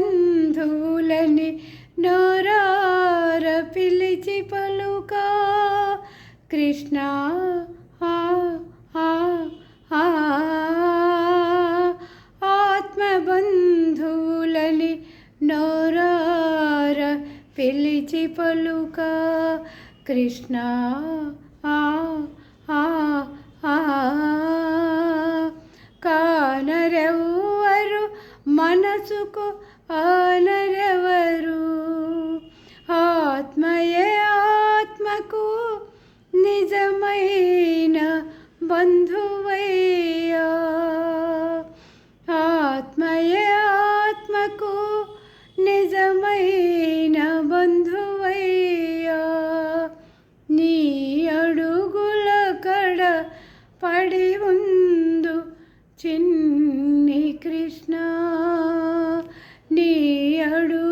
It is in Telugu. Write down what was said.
ఆత్మబంధువులని నోరార పిలిచి పలుకా కృష్ణ ఆ ఆ ఆ ఆత్మబంధువులని నోరార పిలిచి పలుకా కృష్ణ ఆ ఆ ఆ కానరెవ్వరు మనసుకు ఆనరెవరు ఆత్మయే ఆత్మకు నిజమైన బంధువయ్యా ఆత్మయే ఆత్మకు నిజమైన బంధువయ్యా నీ అడుగుల కడ పడి ఉందు చిన్ని కృష్ణ నీ అడుగుల